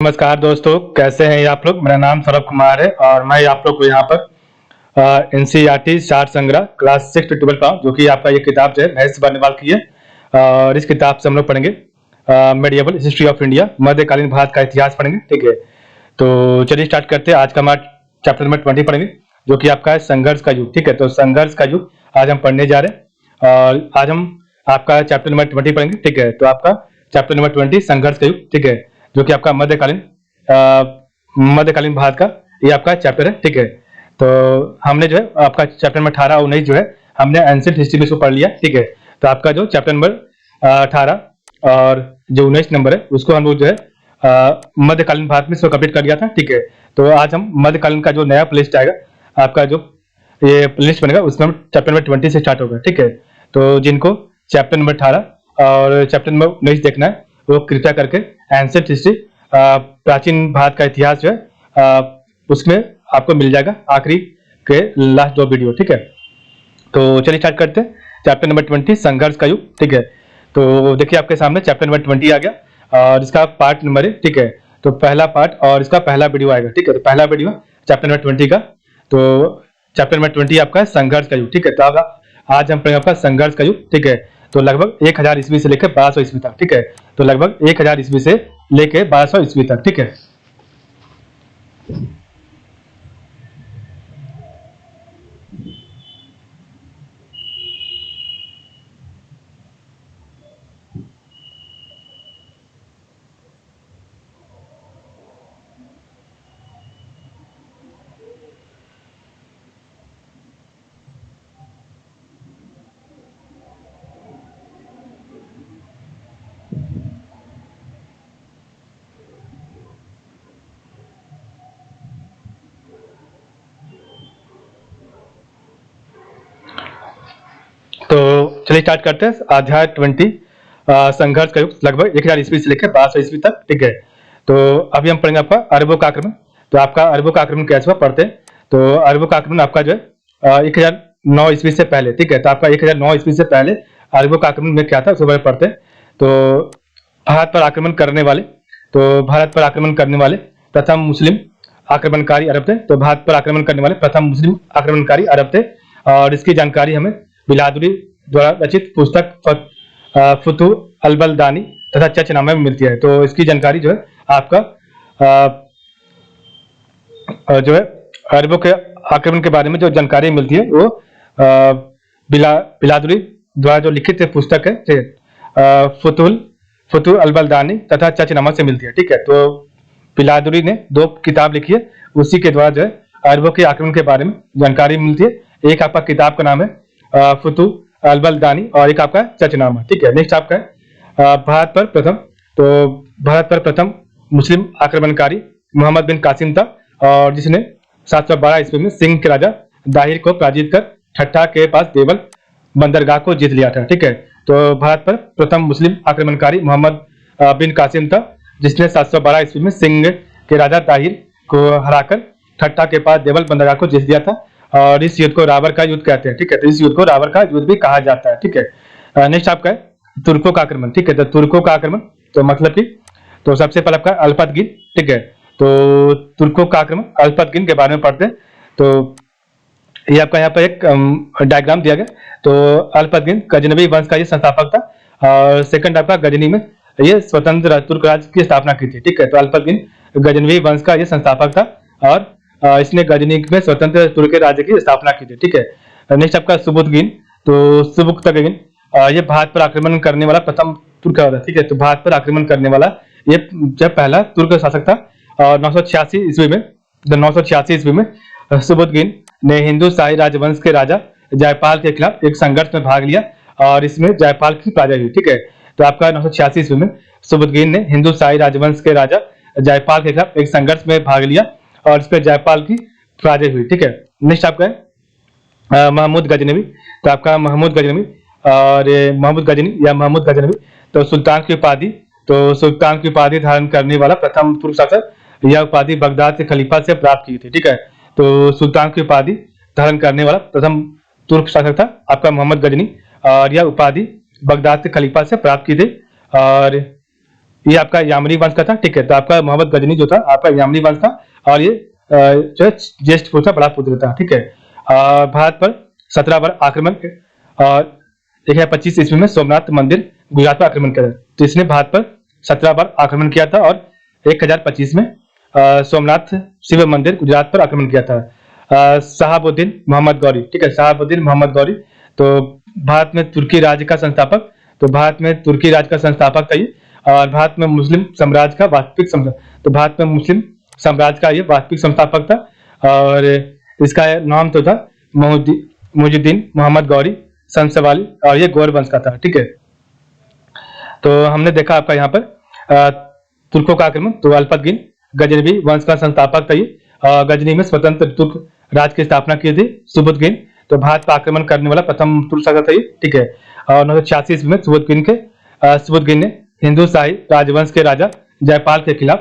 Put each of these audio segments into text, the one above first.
नमस्कार दोस्तों, कैसे हैं आप लोग। मेरा नाम सौरभ कुमार है और मैं आप लोग को यहाँ पर एनसीईआरटी सार संग्रह क्लास 6 to 12 जो कि आपका ये किताब जो है महेश बर्नवाल की है। और इस किताब से हम लोग पढ़ेंगे मेडिएवल हिस्ट्री ऑफ इंडिया, मध्यकालीन भारत का इतिहास पढ़ेंगे। ठीक है, तो चलिए स्टार्ट करते हैं। आज का हमारा चैप्टर नंबर 20 पढ़ेंगे, जो कि आपका है संघर्ष का युग। ठीक है, तो संघर्ष का युग आज हम पढ़ने जा रहे हैं और आज हम आपका चैप्टर नंबर 20 पढ़ेंगे। ठीक है, तो आपका चैप्टर नंबर 20 संघर्ष का युग। ठीक है, जो कि आपका मध्यकालीन भारत का ये आपका चैप्टर है। ठीक है, तो हमने जो है आपका चैप्टर नंबर 18 और 19 जो है हमने एंशिएंट हिस्ट्री में इसको पढ़ लिया। ठीक है, तो आपका जो चैप्टर नंबर 18 और जो 19 नंबर है उसको हम लोग जो है मध्यकालीन भारत में इसको कंप्लीट कर लिया था। ठीक है, तो आज हम मध्यकालीन का जो नया प्लेलिस्ट आएगा, आपका जो ये प्लेलिस्ट बनेगा उसमें हम चैप्टर नंबर 20 से स्टार्ट होगा। ठीक है, तो जिनको चैप्टर नंबर 18 और चैप्टर नंबर 19 देखना है वो कृपया करके एंशिएंट हिस्ट्री प्राचीन भारत का इतिहास जो है उसमें आपको मिल जाएगा आखिरी के लास्ट 2 वीडियो। ठीक है, तो चलिए स्टार्ट करते हैं चैप्टर नंबर 20 संघर्ष का युग। ठीक है, तो देखिए आपके सामने चैप्टर नंबर 20 आ गया और इसका पार्ट नंबर है। ठीक है, तो पहला पार्ट और इसका पहला वीडियो आएगा। ठीक है, तो पहला वीडियो चैप्टर नंबर 20 का, तो चैप्टर नंबर 20 आपका संघर्ष का युग। ठीक है, तो आज हम पढ़ेंगे आपका संघर्ष का युग। ठीक है, तो लगभग 1000 ईस्वी से लेकर 1200 ईस्वी तक। ठीक है, तो लगभग 1000 ईस्वी से लेके 1200 ईस्वी तक। ठीक है, तो चलिए स्टार्ट करते हैं अध्याय 20 संघर्ष का युग लगभग 1000 ईस्वी से लेकर 1200 ईस्वी तक। ठीक है, तो अभी हम पढ़ेंगे आपका अरबों का आक्रमण। तो आपका अरबों का आक्रमण कैसे हुआ पढ़ते हैं। तो अरबों का आक्रमण आपका जो है 1009 ईस्वी से पहले। ठीक है, तो आपका 1009 ईस्वी से पहले अरबों का आक्रमण में क्या था उसके बारे में पढ़ते हैं। तो भारत पर आक्रमण करने वाले प्रथम मुस्लिम आक्रमणकारी अरब थे। तो भारत पर आक्रमण करने वाले प्रथम मुस्लिम आक्रमणकारी अरब थे और इसकी जानकारी हमें बिलादुरी द्वारा रचित पुस्तक फुतुह अल-बलदानी तथा चचनामा में मिलती है। तो इसकी जानकारी जो है आपका जो है अरबों के आक्रमण के बारे में जो जानकारी मिलती है वो बिलादुरी द्वारा जो लिखित पुस्तक है फुतुह अल-बलदानी तथा चचनामा से मिलती है। ठीक है, तो बिलादुरी ने 2 किताब लिखी है, उसी के द्वारा जो है अरबों के आक्रमण के बारे में जानकारी मिलती है। एक आपका किताब का नाम है फुतुह अल-बलदानी और एक आपका चचनामा। ठीक है, नेक्स्ट आपका है भारत पर प्रथम मुस्लिम आक्रमणकारी मोहम्मद बिन कासिम था और जिसने 712 ईस्वी में सिंह के राजा दाहिर को पराजित कर ठट्टा के पास देवल बंदरगाह को जीत लिया था। ठीक है, तो भारत पर प्रथम मुस्लिम आक्रमणकारी मोहम्मद बिन कासिम था जिसने 712 ईस्वी में सिंह के राजा दाहिर को हराकर ठट्टा के पास देवल बंदरगाह को जीत लिया था और इस युद्ध को रावर का युद्ध कहते हैं। ठीक है, तो इस युद्ध को रावर का युद्ध भी कहा जाता है। ठीक है, नेक्स्ट आपका है तुर्कों का आक्रमण। ठीक है, तो तुर्कों का आक्रमण तो मतलब कि तो सबसे पहले आपका अल्पतगिन। ठीक है, तो तुर्कों का आक्रमण अल्पतगिन के बारे में पढ़ते हैं। तो ये आपका यहाँ पर एक डायग्राम दिया गया। तो अल्पतगिन गजनवी वंश का ये संस्थापक था और सेकंड आपका गजनी में ये स्वतंत्र तुर्क राज्य की स्थापना की थी। ठीक है, तो अल्पतगिन गजनवी वंश का ये संस्थापक था और इसने गजनी में स्वतंत्र तुर्क राज्य की स्थापना की थी। ठीक है, नेक्स्ट आपका सुबुक्तगिन। तो सुबुक्तगिन ये भारत पर आक्रमण करने वाला प्रथम तुर्क था। ठीक है, तो भारत पर आक्रमण करने वाला ये जब पहला तुर्क शासक था और 986 ईस्वी में सुबुक्तगिन ने हिंदू शाही राजवंश के राजा जयपाल के खिलाफ एक संघर्ष में भाग लिया और इसमें जयपाल की पराजय हुई। ठीक है, तो आपका 986 ईस्वी में सुबुक्तगिन ने हिंदू शाही राजवंश के राजा जयपाल के खिलाफ एक संघर्ष में भाग लिया और इस पर जयपाल की पराजय हुई। ठीक है, नेक्स्ट आपका है महमूद गजनवी। तो आपका महमूद गजनवी और महमूद गजनवी तो सुल्तान की उपाधि धारण करने वाला प्रथम तुर्क शासक। यह उपाधि बगदाद के खलीफा से प्राप्त की थी। ठीक है, तो सुल्तान की उपाधि धारण करने वाला प्रथम तुर्क शासक था आपका मोहम्मद गजनी और यह उपाधि बगदाद के खलीफा से प्राप्त की थी और ये आपका यामनी वंश का था, ठीक है। तो आपका मोहम्मद गजनी जो था आपका यामनी वंश था, और ये जो है ज्येष्ठ पुत्र था, बड़ा पुत्र था, ठीक है। भारत पर 17 बार आक्रमण और 1025 ईस्वी में सोमनाथ मंदिर गुजरात पर आक्रमण किया था। तो इसने भारत पर 17 बार आक्रमण किया था, और 1025 में सोमनाथ शिव मंदिर गुजरात पर आक्रमण किया था। शहाबुद्दीन मोहम्मद गौरी, ठीक है, शहाबुद्दीन मोहम्मद गौरी, तो भारत में तुर्की राज्य का संस्थापक, तो भारत में तुर्की राज्य का संस्थापक था ये, और भारत में मुस्लिम साम्राज्य का वास्तविक तो भारत में मुस्लिम साम्राज्य का ये वास्तविक संस्थापक था, और इसका नाम तो था मुजुद्दीन मोहम्मद गौरी संसवाली, और ये गौर वंश का था, ठीक है। तो हमने देखा आपका यहाँ पर तुर्कों का आक्रमण, तो अल्पतगिन गजनवी वंश का संस्थापक था ये, गजनी में स्वतंत्र तुर्क राज की स्थापना की थी सुबुतगिन, तो भारत पर आक्रमण करने वाला प्रथम तुर्क शासक था ये, ठीक है। और 986 ईस्वी में सुबुतगिन ने हिंदू शाही राजवंश के राजा जयपाल के खिलाफ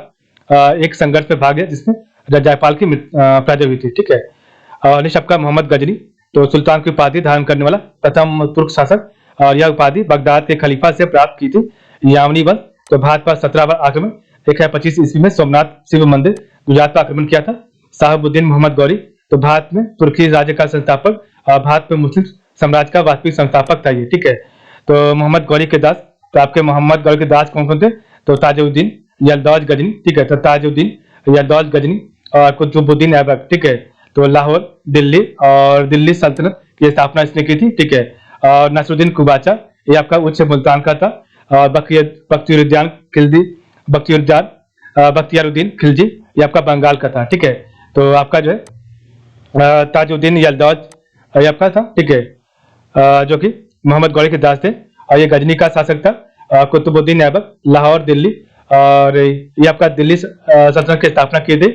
एक संघर्ष में भाग लिया, जिसमें जयपाल की पराजय हुई थी, ठीक है। और निशक्का मोहम्मद गजनी, तो सुल्तान की उपाधि धारण करने वाला प्रथम तुर्क शासक, और यह उपाधि बगदाद के खलीफा से प्राप्त की थी। यामनी वंश, तो भारत पर 17 बार आक्रमण, 1025 ईस्वी में सोमनाथ शिव मंदिर गुजरात पर आक्रमण किया था। शहाबुद्दीन मोहम्मद गौरी, तो भारत में तुर्की राज्य का संस्थापक और भारत में मुस्लिम साम्राज्य का वास्तविक संस्थापक था ये, ठीक है। तो मोहम्मद गौरी के दास, तो आपके मोहम्मद गौरी के दास कौन कौन थे? तो ताजुद्दीन यलदौज गजनी, ठीक है, तो ताजुद्दीन यलदौज गजनी और कुतुबुद्दीन ऐबक, ठीक है। तो लाहौर, दिल्ली और दिल्ली सल्तनत की स्थापना इसने की थी, ठीक है। और नसरुद्दीन कुबाचा, ये आपका उच्च मुल्तान का था, और बख्तियारुद्दीन खिलजी, बख्तियारुद्दीन खिलजी, ये आपका बंगाल का था, ठीक है। तो आपका जो है ताजुद्दीन यलदौज ये आपका था, ठीक है, जो कि मोहम्मद गौरी के दास थे, और ये गजनी का शासक था। कुतुबुद्दीन ऐबक लाहौर, दिल्ली, और ये आपका दिल्ली सल्तनत की स्थापना की थी।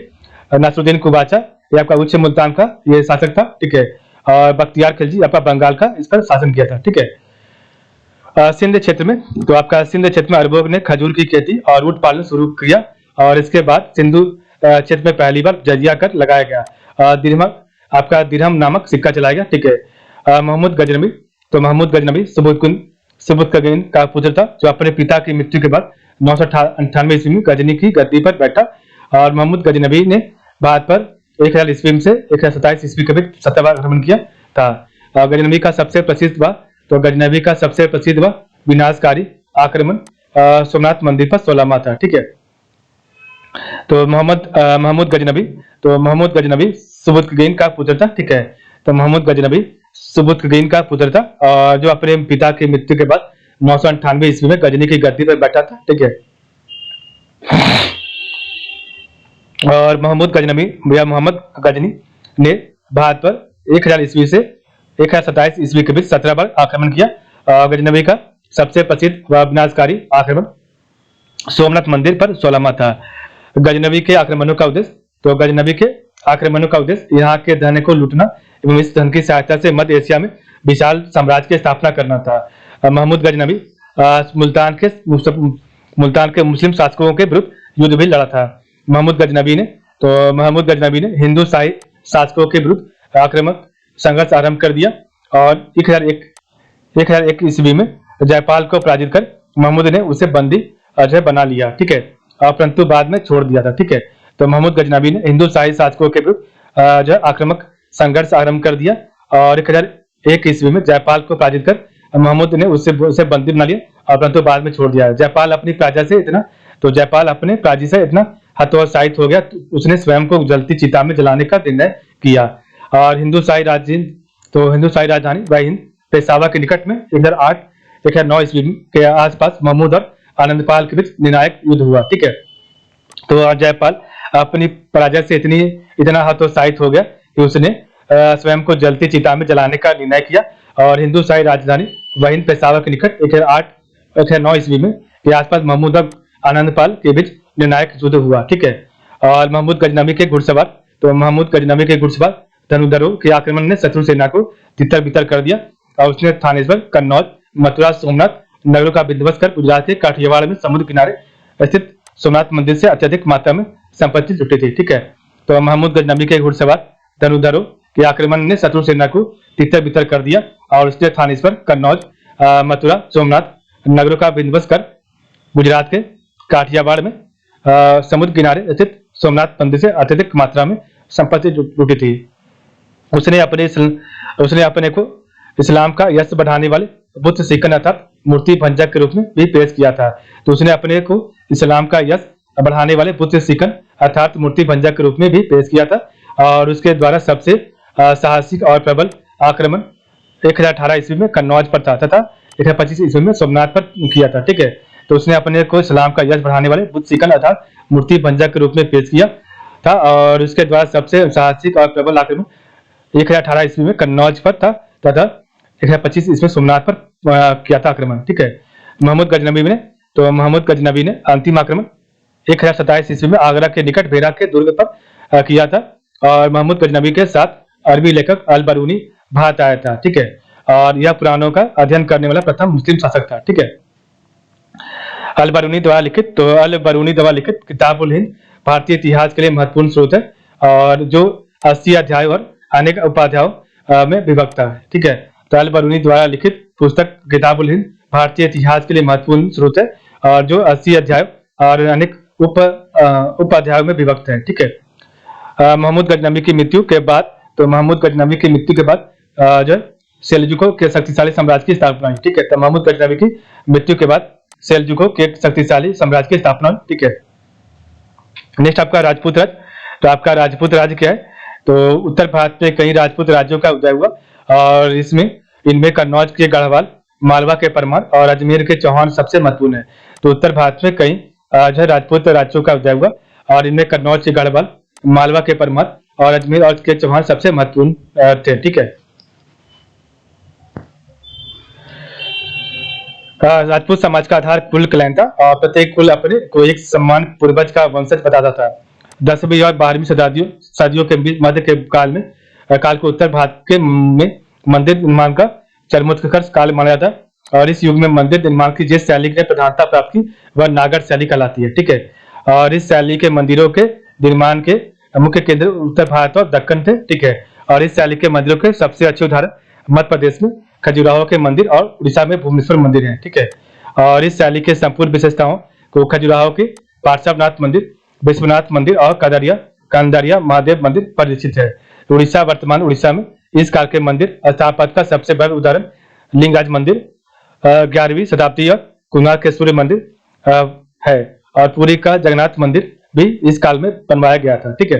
नसरुद्दीन कुबाचा, ये आपका उच्च मुल्तान का ये शासक था, ठीक है। और बख्तियार खिलजी आपका बंगाल का इस पर शासन किया था, ठीक है। सिंध क्षेत्र में, तो आपका सिंध क्षेत्र में अरबों ने खजूर की खेती और ऊंट पालन शुरू किया, और इसके बाद सिंधु क्षेत्र में पहली बार जजिया कर लगाया गया। दिरहम नामक सिक्का चलाया गया, ठीक है। महमूद गजनबी, तो महमूद गजनबी सुबुतगिन का पुत्र था, जो अपने पिता की मृत्यु के बाद 998 ईस्वी में गजनी की गद्दी पर बैठा, और महमूद गजनबी ने भारत पर 1000 ईस्वी से 1027 ईस्वी के बीच 17 बार आक्रमण किया था। गजनबी का सबसे प्रसिद्ध व विनाशकारी आक्रमण सोमनाथ मंदिर पर 16वां था, ठीक है। तो महमूद गजनबी सुबुतगिन का पुत्र था, ठीक है। तो महमूद गजनबी सुबुतगिन का पुत्र था, और जो अपने पिता की मृत्यु के बाद 998 ईस्वी में गजनी की गद्दी पर बैठा था, ठीक है। और मोहम्मद गजनी ने भारत पर 1000 ईस्वी से 1027 ईस्वी के बीच 17 बार आक्रमण किया। गजनबी का सबसे प्रसिद्ध व विनाशकारी आक्रमण सोमनाथ मंदिर पर 16वां था। गजनबी के आक्रमणों का उद्देश्य, तो गजनबी के आक्रमणों का उद्देश्य यहाँ के धन को लूटना एवं इस धन की सहायता से मध्य एशिया में विशाल साम्राज्य की स्थापना करना था। महमूद गजनबी मुल्तान के मुस्लिम शासकों के विरुद्ध युद्ध भी लड़ा था। महमूद गजनबी ने हिंदू शाही शासकों के विरुद्ध आक्रामक संघर्ष आरंभ कर दिया, और 1001 ईस्वी में जयपाल को पराजित कर महमूद ने उसे बंदी जो बना लिया, ठीक है, परंतु बाद में छोड़ दिया था, ठीक है। तो महमूद गजनबी ने हिंदू शाही शासकों के विरुद्ध जो आक्रामक संघर्ष आरंभ कर दिया, और 1001 ईस्वी में जयपाल को पराजित कर महमूद ने उसे बंदी बना लिया, और परंतु बाद में छोड़ दिया। जयपाल अपनी पराजय से इतना हतोत्साहित हो गया, तो उसने स्वयं को जलती चिता में जलाने का निर्णय किया, और हिंदू शाही राजधानी वह हिंद पेशावर के निकट में 1009 ईस्वी के आसपास महमूद और आनंदपाल के बीच निर्णायक युद्ध हुआ, ठीक है। तो जयपाल अपनी पराजय से इतना हतोत्साहित हो गया कि उसने स्वयं को जलती चिता में जलाने का निर्णय किया, और हिंदू शाही राजधानी वह हिंद पेशावर के निकट 1009 ईस्वी में के आसपास महमूद और आनंदपाल के बीच निर्णायक युद्ध हुआ, ठीक है। और महमूद गजनबी के घुड़सवार धनुधरों के आक्रमण ने शत्रु सेना को तितर बितर कर दिया, और उसने थानेश्वर, कन्नौज, मथुरा, सोमनाथ नगरों का बंदोबस्त कर गुजरात के काठियावाड़ में समुद्र किनारे स्थित सोमनाथ मंदिर से अत्यधिक मात्रा में संपत्ति लुटी थी, ठीक है। तो महमूद गजनबी के घुड़सवार धनुधरों के आक्रमण ने शत्रु सेना को तितर बितर कर दिया, और उसने थानेश्वर, कन्नौज, मथुरा, सोमनाथ नगरों का बंदोबस्त कर गुजरात के काठियावाड़ में समुद्र किनारे स्थित सोमनाथ मंदिर से अत्यधिक मात्रा में संपत्ति लूटी थी। उसने अपने को इस्लाम का यश बढ़ाने वाले बुद्ध सिकन अर्थात मूर्ति भंजक के रूप में भी पेश किया था। तो उसने अपने को इस्लाम का यश बढ़ाने वाले बुद्ध सिकन अर्थात मूर्ति भंजक के रूप में भी पेश किया था। और उसके द्वारा सबसे साहसिक और प्रबल आक्रमण 1018 ईस्वी में कन्नौज पर था तथा 1025 ईस्वी में सोमनाथ पर किया था। ठीक है, तो उसने अपने को इस्लाम का यश बढ़ाने वाले बुद्ध सिकन अर्थात मूर्ति भंजक के रूप में पेश किया था और उसके द्वारा सबसे साहसिक और प्रबल आक्रमण 1018 ईस्वी में कन्नौज पर था तथा 1025 ईस्वी में सोमनाथ पर किया था आक्रमण। ठीक है, मोहम्मद गजनबी ने अंतिम आक्रमण 1027 ईस्वी में आगरा के निकट बेरा के दुर्ग पर किया था और मोहम्मद गजनबी के साथ अरबी लेखक अल बरूनी भारत आया था। ठीक है, और यह पुराणों का अध्ययन करने वाला प्रथम मुस्लिम शासक था। ठीक है, अल बरूनी द्वारा लिखित किताबुल हिंद भारतीय इतिहास के लिए महत्वपूर्ण स्रोत है और जो 80 अध्याय और अनेक उपाध्यायों में विभक्त है। ठीक है, तो अल बरूनी द्वारा लिखित पुस्तक किताबुल हिंद भारतीय इतिहास के लिए महत्वपूर्ण स्रोत है और जो 80 अध्याय और अनेक उपाध्यायों में विभक्त है। ठीक है, मोहम्मद गजनबी की मृत्यु के बाद जो सेल्जुकों के शक्तिशाली साम्राज्य की स्थापना हुई। ठीक है, तो मोहम्मद गजनबी की मृत्यु के बाद सेल्जुकों के शक्तिशाली साम्राज्य की स्थापना हुई। ठीक है, नेक्स्ट आपका राजपूत राज। तो आपका राजपूत राज्य क्या है? तो उत्तर भारत में कई राजपूत राज्यों का उदय हुआ और इनमें कन्नौज के गढ़वाल, मालवा के परमार और अजमेर के चौहान सबसे महत्वपूर्ण है। तो उत्तर भारत में कई जो राजपूत राज्यों का उदय हुआ और इनमें कन्नौज के गढ़वाल, मालवा के परमार और अजमेर और के चौहान सबसे महत्वपूर्ण थे। ठीक है, राजपूत समाज का आधार कुल कहलाता था और प्रत्येक कुल अपने को एक सम्मान पूर्वज का वंशज बताता था। 10वीं और 12वीं सदियों के बीच मध्य के काल को उत्तर भारत में मंदिर निर्माण का चरमोत्कर्ष काल माना जाता है और इस युग में मंदिर निर्माण की जिस शैली ने प्रधानता प्राप्त की वह नागर शैली कहलाती है। ठीक है, और इस शैली के मंदिरों के निर्माण के मुख्य केंद्र उत्तर भारत और दक्कन थे। ठीक है, और इस शैली के मंदिरों के सबसे अच्छे उदाहरण मध्य प्रदेश में खजुराहो के मंदिर और उड़ीसा में भुवनेश्वर मंदिर है। ठीक है, और इस शैली के संपूर्ण विशेषताओं को खजुराहो के पार्श्वनाथ मंदिर, विश्वनाथ मंदिर और कंदरिया महादेव मंदिर परिचित है। वर्तमान उड़ीसा में इस काल के मंदिर स्थापत्य का सबसे बड़ा उदाहरण लिंगराज मंदिर 11वीं शताब्दी और कुंगार के सूर्य मंदिर है और पुरी का जगन्नाथ मंदिर भी इस काल में बनवाया गया था। ठीक है,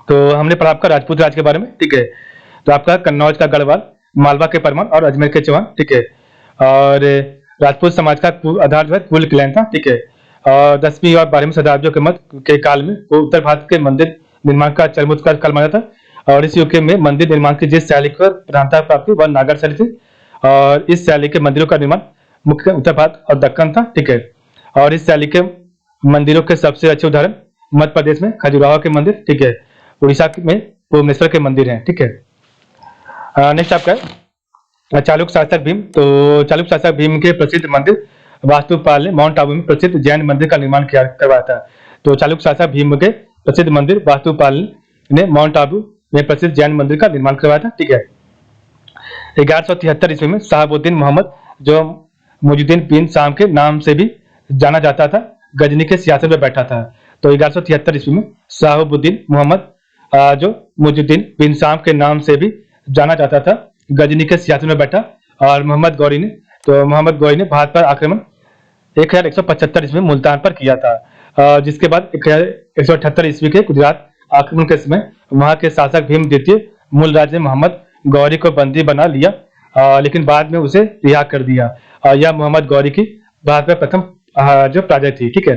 तो हमने पढ़ा आपका राजपूत राज के बारे में। ठीक है, तो आपका कन्नौज का गढ़वाल, मालवा के परमार और अजमेर के चौहान। ठीक है, और राजपूत समाज का आधार जो है कुल क्लैन था। ठीक है, और 10वीं और 12वीं शताब्दियों के मध्य के काल में उत्तर भारत के मंदिर निर्माण का चरमोत्कर्ष काल माना था और इस युग में मंदिर निर्माण की जिस शैली को प्रधानता प्राप्त हुई वह नागर शैली थी और इस शैली के मंदिरों का निर्माण मुख्य उत्तर भारत और दक्कन था। ठीक है, और इस शैली के मंदिरों के सबसे अच्छे उदाहरण मध्य प्रदेश में खजुराहो के मंदिर। ठीक है, उड़ीसा में भुवनेश्वर के मंदिर हैं। ठीक है, नेक्स्ट आपका चालुक्य शासक भीम। तो चालुक्य शासक भीम के प्रसिद्ध मंदिर वास्तुपाल ने माउंट आबू में प्रसिद्ध जैन मंदिर का निर्माण करवाया था। तो चालुक्य शासक भीम के प्रसिद्ध मंदिर वास्तुपाल ने माउंट आबू में प्रसिद्ध जैन मंदिर का निर्माण करवाया था। ठीक है, 1173 ईस्वी में शहाबुद्दीन मोहम्मद जो मुजुद्दीन बिन शाम के नाम से भी जाना जाता था गजनी के सियासत में बैठा था। तो 1173 ईस्वी में शहाबुद्दीन मोहम्मद जो मुजुद्दीन बिन शाम के नाम से भी जाना जाता था गजनी के सियासत में बैठा और मोहम्मद गौरी ने भारत पर आक्रमण 1175 ईस्वी में मुल्तान पर किया था जिसके बाद 1178 ईस्वी के गुजरात आक्रमण के समय वहां के शासक भीम द्वितीय मूल राज ने मोहम्मद गौरी को बंदी बना लिया लेकिन बाद में उसे रिहा कर दिया और यह मोहम्मद गौरी की भारत में प्रथम जो पराजय थी। ठीक है,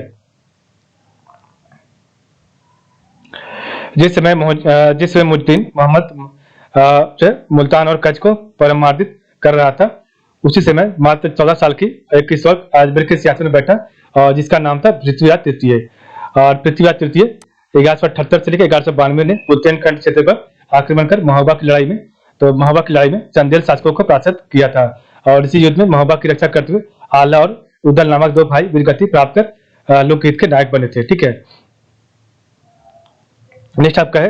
जिस समय मुजुद्दीन मोहम्मद मुल्तान और कच्छ को परमार्जित कर रहा था उसी समय मात्र 14 साल की एक किशोर अजमेर के सियासत में बैठा और जिसका नाम था पृथ्वीराज तृतीय। और पृथ्वीराज तृतीय 1178 से लेकर 1192 ने बुंदेलखंड क्षेत्र पर आक्रमण कर महोबा की लड़ाई में चंदेल शासकों को पराजित किया था और इसी युद्ध में महोबा की रक्षा करते हुए आला और उदल नामक दो भाई वीरगति प्राप्त कर लोकहित के नायक बने थे। ठीक है, नेक्स्ट आपका है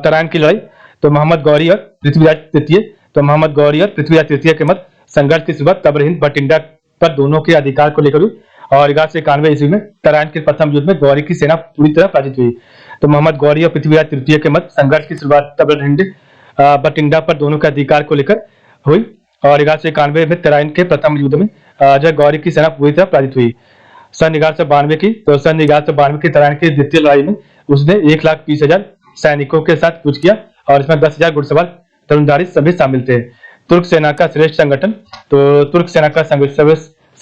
तराइन की लड़ाई। तो मोहम्मद गौरी और पृथ्वीराज तृतीय के मध्य संघर्ष की शुरुआत तबरहिंद बटिंडा पर दोनों के अधिकार को लेकर हुई और 1191 ईस्वी में तराइन के प्रथम युद्ध में गौरी की सेना पूरी तरह पराजित हुई। तो मोहम्मद गौरी और पृथ्वीराज तृतीय के मध्य संघर्ष की शुरुआत बठिंडा पर दोनों के अधिकार को लेकर हुई और 1191 में तराइन के प्रथम युद्ध में जो गौरी की सेना पूरी तरह पराजित हुई। सन 1192 की तराइन की द्वितीय लड़ाई में उसने 1,20,000 सैनिकों के साथ कूच किया और इसमें 10,000 घुड़सवार धनुर्धारी सभी शामिल थे। तुर्क सेना का श्रेष्ठ संगठन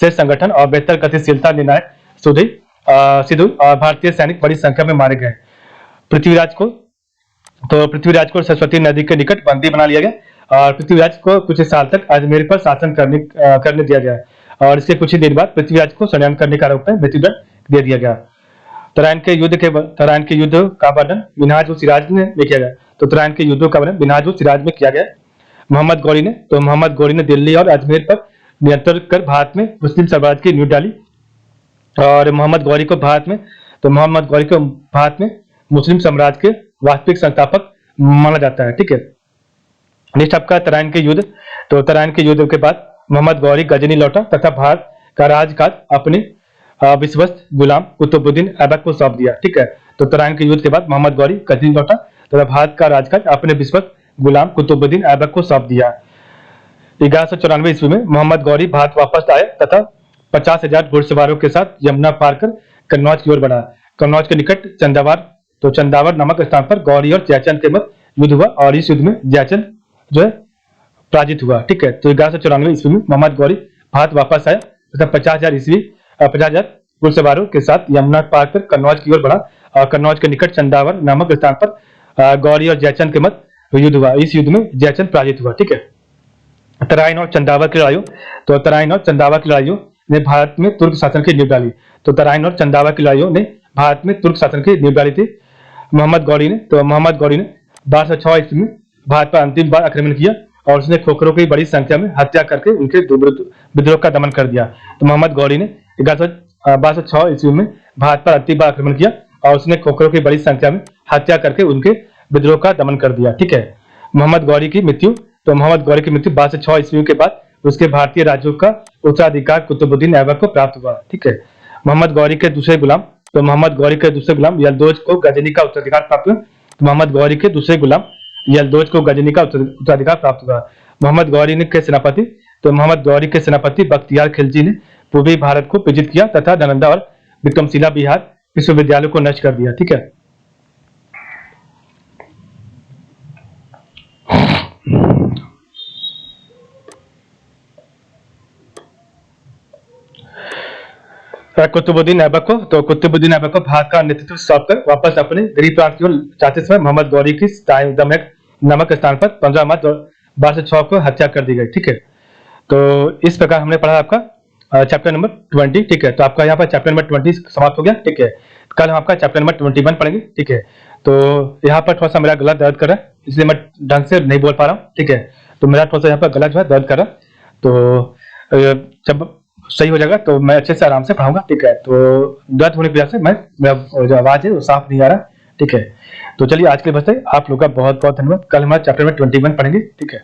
श्रेष्ठ संगठन और बेहतर गतिशीलता निर्णायक सिद्धू और भारतीय सैनिक बड़ी संख्या में मारे गए। पृथ्वीराज को सरस्वती नदी के निकट बंदी बना लिया गया और पृथ्वीराज को कुछ साल तक अजमेर पर शासन करने दिया गया और इसके कुछ ही देर बाद पृथ्वीराज को षड्यंत्र करने के आरोप में मृत्युदंड दे दिया गया। तराइन के युद्ध का वर्णन मिन्हाज-उस-सिराज में किया गया। तो तराइन के युद्धों का वर्णन मिन्हाज-उस-सिराज में किया गया। मोहम्मद गौरी ने दिल्ली और अजमेर पर नियंत्रण कर भारत में मुस्लिम साम्राज्य की नींव डाली और मोहम्मद गौरी को भारत में मुस्लिम साम्राज्य के वास्तविक संस्थापक माना जाता है। ठीक है, नेक्स्ट आपका तराइन के युद्ध। तो तराइन के युद्ध के बाद मोहम्मद गौरी गजनी लौटा तथा भारत का राजकाज अपने विश्वस्त गुलाम कुतुबुद्दीन ऐबक को सौंप दिया। ठीक है, तो तराइन के युद्ध के बाद मोहम्मद गौरी गजनी लौटा तथा भारत का राजकाज अपने विश्वस्त गुलाम कुतुबुद्दीन ऐबक को सौंप दिया। 1194 ईस्वी में मोहम्मद गौरी भारत वापस आए तथा 50,000 घुड़सवारों के साथ यमुना पार कर कन्नौज की ओर बढ़ा। कन्नौज के निकट चंदावर नामक स्थान पर गौरी और जयचंद के मध्य युद्ध हुआ और इस युद्ध में जयचंद जो है पराजित हुआ। ठीक है, तो 1194 ईस्वी में मोहम्मद गौरी भारत वापस आया तथा 50,000 घुड़सवारों के साथ यमुना पार कर कन्नौज की ओर बढ़ा और कन्नौज के निकट चंदावर नामक स्थान पर गौरी और जयचंद के मध्य युद्ध हुआ। इस युद्ध में जयचंद पराजित हुआ। ठीक है, तराइन और चंदावर की लड़ाइयों ने भारत में तुर्क शासन की नींव डाली। तो तराइन और चंदावर की लड़ाइयों ने भारत में तुर्क शासन की नींव डाली थी। मोहम्मद गौरी ने 1206 ईस्वी में भारत पर अंतिम बार आक्रमण किया और उसने खोखरों की बड़ी संख्या में हत्या करके उनके विद्रोह का दमन कर दिया। तो मोहम्मद गौरी ने 1206 ईस्वी में भारत पर अंतिम बार आक्रमण किया और उसने खोखरों की बड़ी संख्या में हत्या करके उनके विद्रोह का दमन कर दिया। ठीक है, मोहम्मद गौरी की मृत्यु 1206 ईस्वी के बाद उसके भारतीय राज्यों का उत्तराधिकार कुतुबुद्दीन ऐबक को प्राप्त हुआ। ठीक है, मोहम्मद गौरी के दूसरे गुलाम यलदौज को गजनी का उत्तराधिकार प्राप्त हुआ। मोहम्मद गौरी के दूसरे गुलाम यलदौज को गजनी का उत्तराधिकार प्राप्त हुआ। मोहम्मद गौरी के सेनापति बख्तियार खिलजी ने पूर्वी भारत को विजित किया तथा नालंदा और विक्रमशिला बिहार विश्वविद्यालयों को नष्ट कर दिया। ठीक है, कुतुबुद्दीन ऐबक को भारत का नेतृत्व सौंपकर वापस अपने गृह प्रांत की ओर जाते समय मोहम्मद गौरी की दमयक नामक स्थान पर 15 मार्च 1206 को हत्या कर दी गई। ठीक है, तो इस प्रकार हमने पढ़ा आपका चैप्टर नंबर 20। ठीक है, तो आपका यहाँ पर चैप्टर नंबर 20 समाप्त हो गया। ठीक है, कल हम आपका चैप्टर नंबर 21 पढ़ेंगे। ठीक है, तो यहाँ पर थोड़ा सा मेरा गला दर्द कर रहा है इसलिए मैं ढंग से नहीं बोल पा रहा हूँ। ठीक है, तो मेरा थोड़ा सा यहाँ पर गला जो है दर्द कर रहा है, तो जब सही हो जाएगा तो मैं अच्छे से आराम से पढ़ाऊंगा। ठीक है, तो दर्द होने की वजह से मेरा जो आवाज है वो साफ नहीं आ रहा। ठीक है, तो चलिए आज के लिए बस आप लोग का बहुत बहुत धन्यवाद। कल हमारा चैप्टर में 21 पढ़ेंगे। ठीक है।